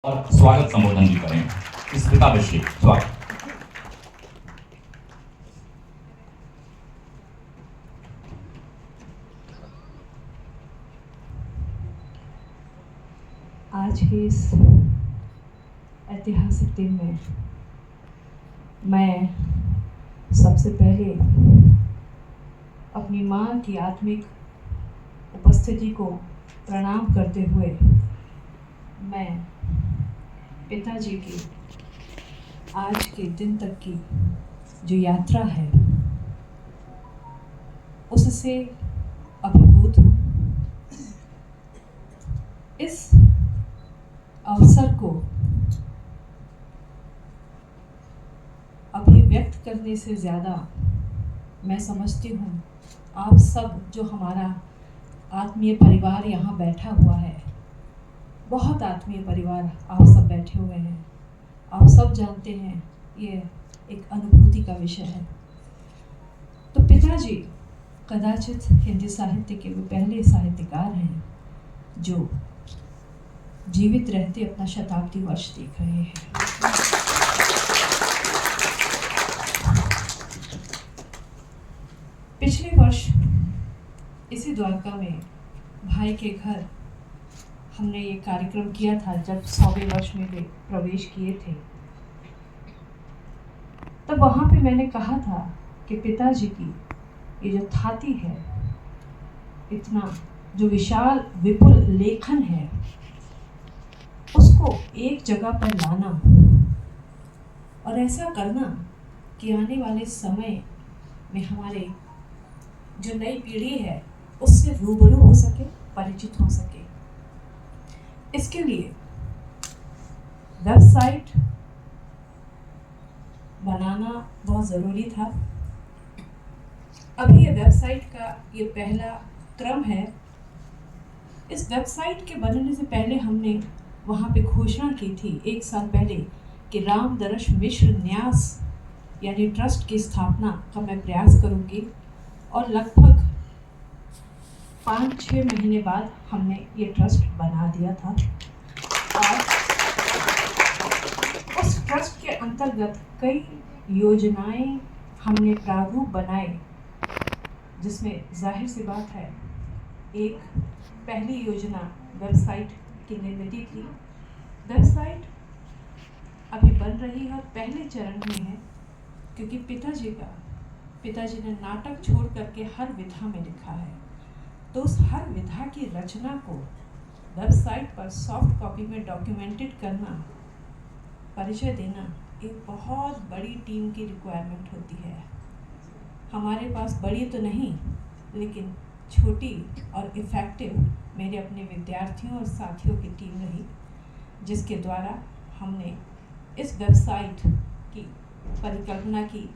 और स्वागत संबोधन भी करें। स्मिता बश्री, स्वागत। आज के इस ऐतिहासिक दिन में मैं सबसे पहले अपनी माँ की आत्मिक उपस्थिति को प्रणाम करते हुए मैं पिताजी की आज के दिन तक की जो यात्रा है उससे अभिभूत हूँ। इस अवसर को अभिव्यक्त करने से ज़्यादा मैं समझती हूँ आप सब जो हमारा आत्मीय परिवार यहाँ बैठा हुआ है, बहुत आत्मीय परिवार आप सब बैठे हुए हैं, आप सब जानते हैं ये एक अनुभूति का विषय है। तो पिताजी कदाचित हिंदी साहित्य के वो पहले साहित्यकार हैं जो जीवित रहते अपना शताब्दी वर्ष देख रहे हैं। पिछले वर्ष इसी द्वारका में भाई के घर हमने ये कार्यक्रम किया था जब 100वें वर्ष में वे प्रवेश किए थे। तब वहाँ पे मैंने कहा था कि पिताजी की ये जो थाती है, इतना जो विशाल विपुल लेखन है, उसको एक जगह पर लाना और ऐसा करना कि आने वाले समय में हमारे जो नई पीढ़ी है उससे रूबरू हो सके, परिचित हो सके। इसके लिए वेबसाइट बनाना बहुत ज़रूरी था। अभी ये वेबसाइट का ये पहला क्रम है। इस वेबसाइट के बनने से पहले हमने वहाँ पे घोषणा की थी 1 साल पहले कि रामदर्श मिश्र न्यास यानी ट्रस्ट की स्थापना का मैं प्रयास करूँगी, और लगभग 5-6 महीने बाद हमने ये ट्रस्ट बना दिया था। और उस ट्रस्ट के अंतर्गत कई योजनाएं हमने प्रारूप बनाए, जिसमें जाहिर सी बात है एक पहली योजना वेबसाइट की निर्मित थी। वेबसाइट अभी बन रही है और पहले चरण में है, क्योंकि पिताजी ने नाटक छोड़ करके हर विधा में लिखा है। तो उस हर विधा की रचना को वेबसाइट पर सॉफ्ट कॉपी में डॉक्यूमेंटेड करना, परिचय देना एक बहुत बड़ी टीम की रिक्वायरमेंट होती है। हमारे पास बड़ी तो नहीं, लेकिन छोटी और इफ़ेक्टिव मेरे अपने विद्यार्थियों और साथियों की टीम रही, जिसके द्वारा हमने इस वेबसाइट की परिकल्पना की,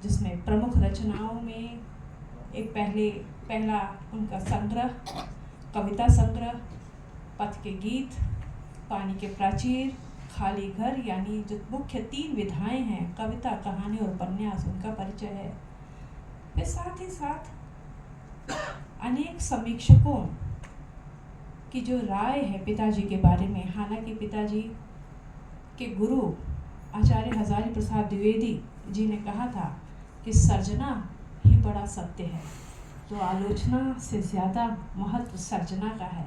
जिसमें प्रमुख रचनाओं में एक पहला उनका संग्रह, कविता संग्रह, पथ के गीत, पानी के प्राचीर, खाली घर, यानी जो मुख्य 3 विधाएं हैं, कविता, कहानी और उपन्यास, उनका परिचय है। फिर साथ ही साथ अनेक समीक्षकों की जो राय है पिताजी के बारे में, हालांकि पिताजी के गुरु आचार्य हजारी प्रसाद द्विवेदी जी ने कहा था कि सर्जना ही बड़ा सत्य है, तो आलोचना से ज़्यादा महत्व सर्जना का है।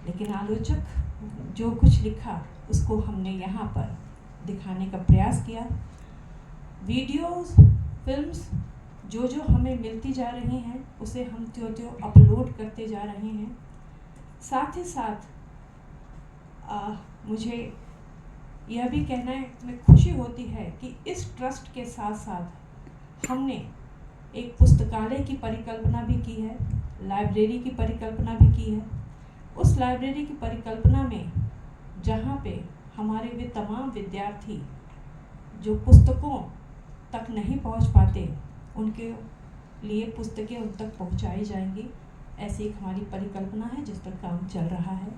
लेकिन आलोचक जो कुछ लिखा उसको हमने यहाँ पर दिखाने का प्रयास किया। वीडियोस, फिल्म्स जो हमें मिलती जा रही हैं उसे हम त्यों अपलोड करते जा रहे हैं। साथ ही साथ मुझे यह भी कहना है, मैं खुशी होती है कि इस ट्रस्ट के साथ साथ हमने एक पुस्तकालय की परिकल्पना भी की है, लाइब्रेरी की परिकल्पना भी की है। उस लाइब्रेरी की परिकल्पना में जहाँ पे हमारे वे तमाम विद्यार्थी जो पुस्तकों तक नहीं पहुँच पाते, उनके लिए पुस्तकें उन तक पहुँचाई जाएंगी, ऐसी एक हमारी परिकल्पना है जिस पर काम चल रहा है।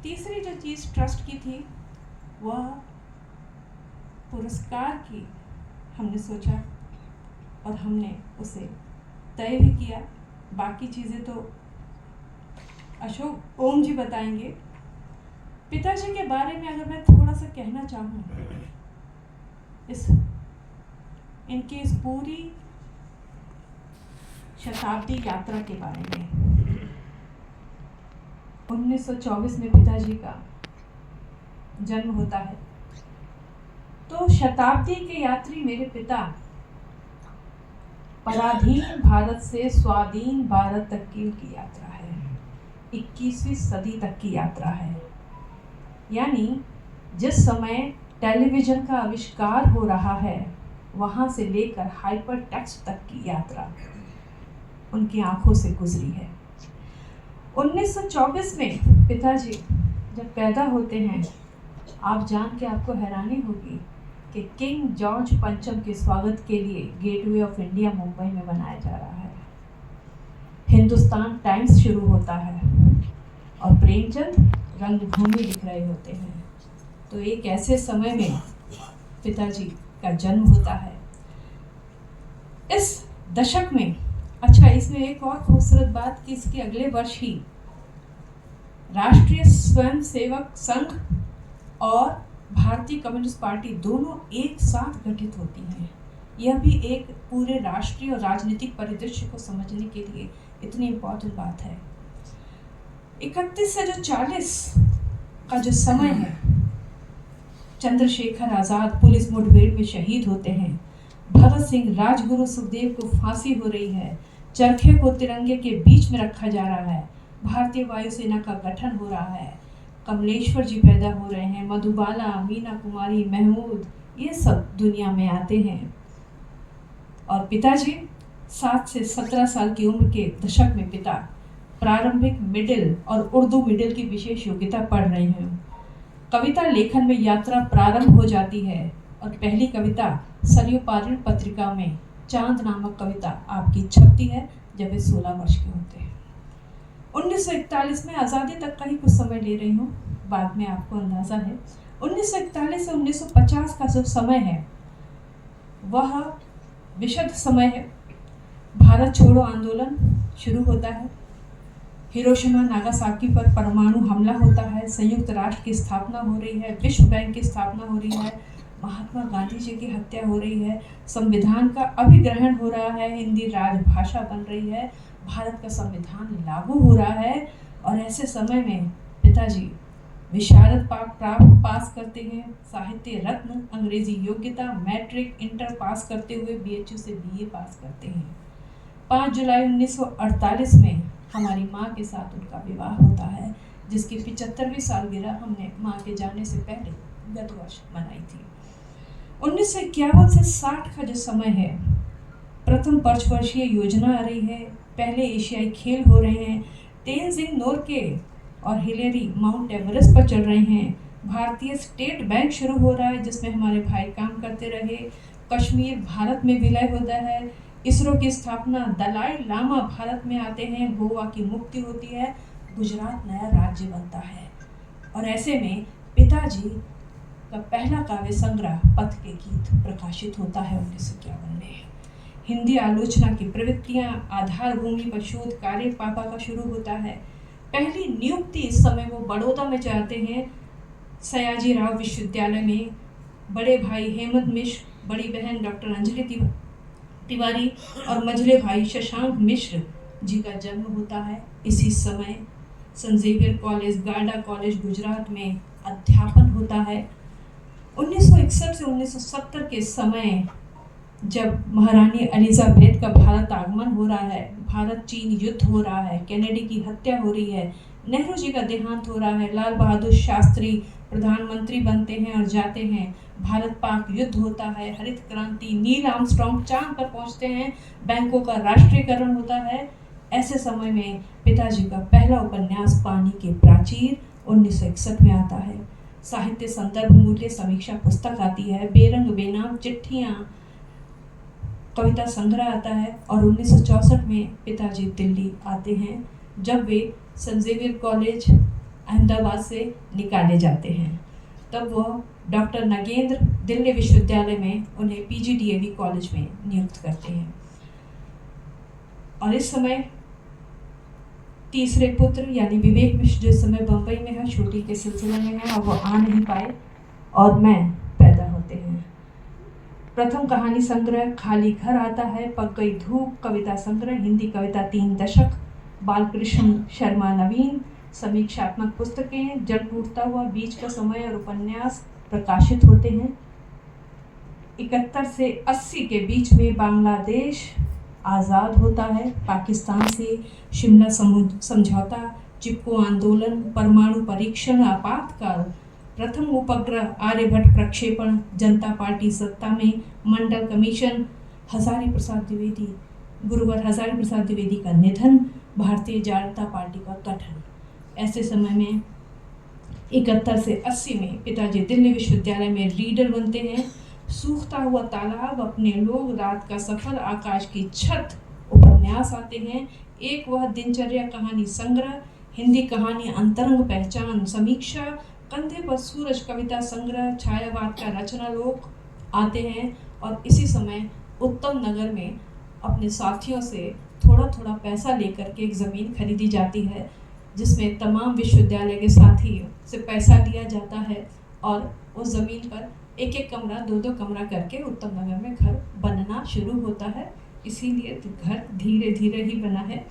तीसरी जो चीज़ ट्रस्ट की थी वह पुरस्कार की हमने सोचा और हमने उसे तय भी किया। बाकी चीज़ें तो अशोक ओम जी बताएंगे। पिताजी के बारे में अगर मैं थोड़ा सा कहना चाहूँ इनकी इस पूरी शताब्दी यात्रा के बारे में, 1924 में पिताजी का जन्म होता है। तो शताब्दी के यात्री मेरे पिता पराधीन भारत से स्वाधीन भारत तक की उनकी यात्रा है, 21वीं सदी तक की यात्रा है। यानी जिस समय टेलीविज़न का आविष्कार हो रहा है वहाँ से लेकर हाइपर टेक्स्ट तक की यात्रा उनकी आंखों से गुजरी है। 1924 में पिताजी जब पैदा होते हैं, आप जान के आपको हैरानी होगी कि किंग जॉर्ज पंचम के स्वागत के लिए गेटवे ऑफ इंडिया मुंबई में बनाया जा रहा है। हिंदुस्तान टाइम्स शुरू होता है और प्रेमचंद रंगभूमि लिख रहे होते हैं। तो एक ऐसे समय में पिताजी का जन्म होता है। इस दशक में, अच्छा इसमें एक और खूबसूरत बात कि इसके अगले वर्ष ही राष्ट्रीय स्वयंसेवक संघ और भारतीय कम्युनिस्ट पार्टी दोनों एक साथ गठित होती हैं। यह भी एक पूरे राष्ट्रीय और राजनीतिक परिदृश्य को समझने के लिए इतनी इम्पोर्टेंट बात है। 31 से जो 40 का जो समय है, चंद्रशेखर आज़ाद पुलिस मुठभेड़ में शहीद होते हैं, भगत सिंह, राजगुरु सुखदेव को फांसी हो रही है, चरखे को तिरंगे के बीच में रखा जा रहा है, भारतीय वायुसेना का गठन हो रहा है, कमलेश्वर जी पैदा हो रहे हैं, मधुबाला, मीना कुमारी, महमूद, ये सब दुनिया में आते हैं। और पिताजी 7 से 17 साल की उम्र के दशक में पिता प्रारंभिक मिडिल और उर्दू मिडिल की विशेष योग्यता पढ़ रहे हैं। कविता लेखन में यात्रा प्रारंभ हो जाती है और पहली कविता सरयू पारिण पत्रिका में चांद नामक कविता आपकी छपती है जब वे 16 वर्ष के होते हैं। 1941 में आज़ादी तक का ही कुछ समय ले रही हूँ, बाद में आपको अंदाज़ा है। 1941 से 1950 का जो समय है वह विशद समय है। भारत छोड़ो आंदोलन शुरू होता है, हिरोशिमा नागासाकी पर परमाणु हमला होता है, संयुक्त राष्ट्र की स्थापना हो रही है, विश्व बैंक की स्थापना हो रही है, महात्मा गांधी जी की हत्या हो रही है, संविधान का अभिग्रहण हो रहा है, हिंदी राजभाषा बन रही है, भारत का संविधान लागू हो रहा है। और ऐसे समय में पिताजी विशारद पास करते हैं, साहित्य रत्न, अंग्रेजी योग्यता, मैट्रिक, इंटर पास करते हुए BHU से BA पास करते हैं। 5 जुलाई 1948 में हमारी माँ के साथ उनका विवाह होता है, जिसकी 75वीं सालगिरह हमने माँ के जाने से पहले गत वर्ष मनाई थी। 1951 से 60 का जो समय है, प्रथम पंचवर्षीय योजना आ रही है, पहले एशियाई खेल हो रहे हैं, तेनजिंग नोर्गे और हिलेरी माउंट एवरेस्ट पर चढ़ रहे हैं, भारतीय स्टेट बैंक शुरू हो रहा है जिसमें हमारे भाई काम करते रहे, कश्मीर भारत में विलय होता है, इसरो की स्थापना, दलाई लामा भारत में आते हैं, गोवा की मुक्ति होती है, गुजरात नया राज्य बनता है। और ऐसे में पिताजी का पहला काव्य संग्रह पथ के गीत प्रकाशित होता है 1951 में। हिंदी आलोचना की प्रवृत्तियां, आधार भूमि पर शोध कार्य पापा का शुरू होता है। पहली नियुक्ति इस समय वो बड़ौदा में जाते हैं, सयाजी राव विश्वविद्यालय में। बड़े भाई हेमंत मिश्र, बड़ी बहन डॉक्टर अंजलि तिवारी और मझले भाई शशांक मिश्र जी का जन्म होता है। इसी समय Saint Xavier College, Garda College Gujarat में अध्यापन होता है। 1961 से 1970 के समय जब महारानी एलिजाबेथ का भारत आगमन हो रहा है, भारत चीन युद्ध हो रहा है, कैनेडी की हत्या हो रही है, नेहरू जी का देहांत हो रहा है, लाल बहादुर शास्त्री प्रधानमंत्री बनते हैं और जाते हैं, भारत पाक युद्ध होता है, हरित क्रांति, नील आर्मस्ट्रॉन्ग चांद पर पहुंचते हैं, बैंकों का राष्ट्रीयकरण होता है। ऐसे समय में पिताजी का पहला उपन्यास पानी के प्राचीर 1961 में आता है। साहित्य संदर्भ मूल्य समीक्षा पुस्तक आती है, बेरंग बेनाम चिट्ठियाँ कविता संग्रह आता है। और 1964 में पिताजी दिल्ली आते हैं जब वे सेंट जेवियर कॉलेज अहमदाबाद से निकाले जाते हैं। तब वह डॉक्टर नगेंद्र दिल्ली विश्वविद्यालय में उन्हें PGDAV कॉलेज में नियुक्त करते हैं। और इस समय तीसरे पुत्र यानी विवेक मिश्र जो इस समय बम्बई में है, शूटिंग के सिलसिले में है और वो आ नहीं पाए, और मैं पैदा होते हैं। प्रथम कहानी संग्रह खाली घर आता है, पक गई धूप कविता संग्रह, हिंदी कविता 3 दशक, बालकृष्ण शर्मा नवीन, समीक्षात्मक पुस्तकें, जल टूटता हुआ, बीच का समय और उपन्यास प्रकाशित होते हैं। 71 से 80 के बीच में बांग्लादेश आज़ाद होता है, पाकिस्तान से शिमला समझौता, चिपको आंदोलन, परमाणु परीक्षण, आपातकाल, प्रथम उपग्रह आर्यभट्ट प्रक्षेपण, जनता पार्टी सत्ता में, मंडल कमीशन, हजारी प्रसाद द्विवेदी, गुरुवर हजारी प्रसाद द्विवेदी का निधन, भारतीय जनता पार्टी का गठन। ऐसे समय में 71 से 80 में पिताजी दिल्ली विश्वविद्यालय में रीडर बनते हैं। सूखता हुआ तालाब, अपने लोग, रात का सफर, आकाश की छत उपन्यास आते हैं। एक वह दिनचर्या कहानी संग्रह, हिंदी कहानी अंतरंग पहचान समीक्षा, कंधे पर सूरज कविता संग्रह, छायावाद का रचना लोक आते हैं। और इसी समय उत्तम नगर में अपने साथियों से थोड़ा थोड़ा पैसा लेकर के एक ज़मीन खरीदी जाती है, जिसमें तमाम विश्वविद्यालय के साथियों से पैसा लिया जाता है और उस ज़मीन पर एक एक कमरा, 2-2 कमरा करके उत्तम नगर में घर बनना शुरू होता है। इसीलिए तो घर धीरे धीरे ही बना है।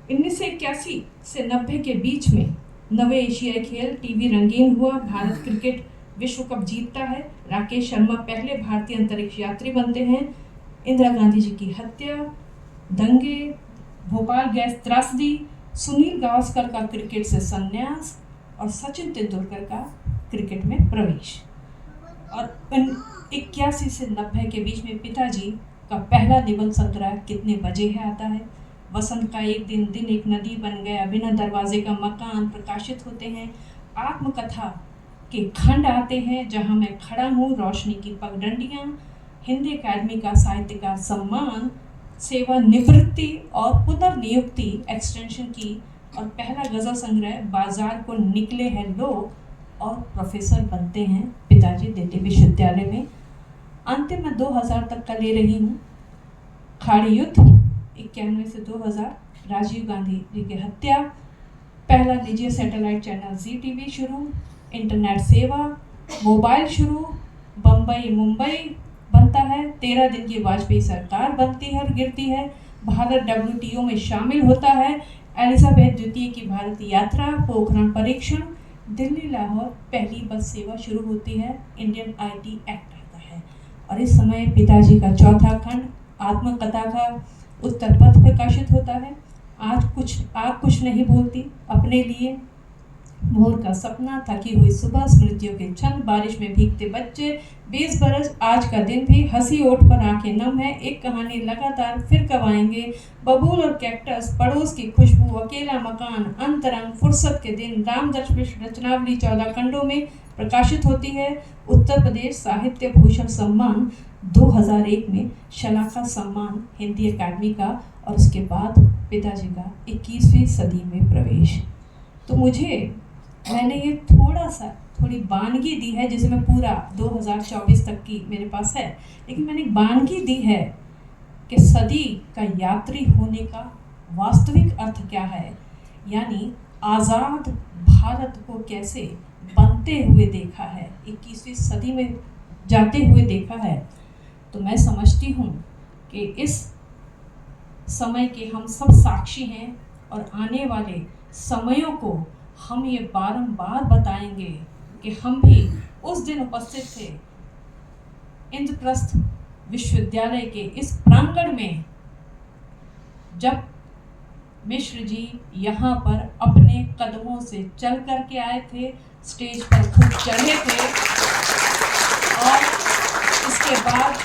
1981 से 90 के बीच में नवे एशियाई खेल, टीवी रंगीन हुआ, भारत क्रिकेट विश्व कप जीतता है, राकेश शर्मा पहले भारतीय अंतरिक्ष यात्री बनते हैं, इंदिरा गांधी जी की हत्या, दंगे, भोपाल गैस त्रासदी, सुनील गावस्कर का क्रिकेट से संन्यास और सचिन तेंदुलकर का क्रिकेट में प्रवेश। और 81 से 90 के बीच में पिताजी का पहला निबंध संग्रह कितने बजे है आता है, वसंत का एक दिन, दिन एक नदी बन गया, बिना दरवाजे का मकान प्रकाशित होते हैं। आत्मकथा के खंड आते हैं, जहां मैं खड़ा हूँ, रोशनी की पगडंडियाँ, हिंदी अकादमी का साहित्यकार सम्मान, सेवा निवृत्ति और पुनर्नियुक्ति एक्सटेंशन की, और पहला गज़ल संग्रह बाजार को निकले हैं लोग, और प्रोफेसर बनते हैं पिताजी दिल्ली विश्वविद्यालय में। अंतिम में 2000 तक का ले रही हूँ। खाड़ी युद्ध 91 से 2000, राजीव गांधी जी की हत्या, पहला निजी सैटेलाइट चैनल जी टीवी शुरू, इंटरनेट सेवा, मोबाइल शुरू, बम्बई मुंबई बनता है, 13 दिन की वाजपेयी सरकार बनती है और गिरती है, भारत WTO में शामिल होता है, एलिजाबेथ द्वितीय की भारत यात्रा, पोखरण परीक्षण, दिल्ली लाहौर पहली बस सेवा शुरू होती है, इंडियन IT एक्ट आता है। और इस समय पिताजी का चौथा खंड आत्मकथा का उत्तर पथ प्रकाशित होता है। आग कुछ नहीं बोलती, अपने लिए, भोर का सपना, थकी हुई सुबह, स्मृतियों के क्षण, बारिश में भीगते बच्चे, 20 बरस, आज का दिन भी, हंसी ओठ पर आंखें नम है, एक कहानी लगातार, फिर कब आएंगे, बबूल और कैक्टस, पड़ोस की खुशबू, अकेला मकान, अंतरंग, फुर्सत के दिन, रामदर्श मिश्र रचनावली 14 खंडों में प्रकाशित होती है। उत्तर प्रदेश साहित्य भूषण सम्मान 2001 में, शलाका सम्मान हिंदी अकादमी का, और उसके बाद पिताजी का 21वीं सदी में प्रवेश। तो मैंने ये थोड़ी वानगी दी है, जिसे मैं पूरा 2024 तक की मेरे पास है, लेकिन मैंने एक वानगी दी है कि सदी का यात्री होने का वास्तविक अर्थ क्या है, यानी आज़ाद भारत को कैसे बनते हुए देखा है, 21वीं सदी में जाते हुए देखा है। तो मैं समझती हूँ कि इस समय के हम सब साक्षी हैं, और आने वाले समयों को हम ये बारंबार बताएंगे कि हम भी उस दिन उपस्थित थे इंद्रप्रस्थ विश्वविद्यालय के इस प्रांगण में, जब मिश्र जी यहाँ पर अपने कदमों से चल करके आए थे, स्टेज पर खुद चढ़े थे, और इसके बाद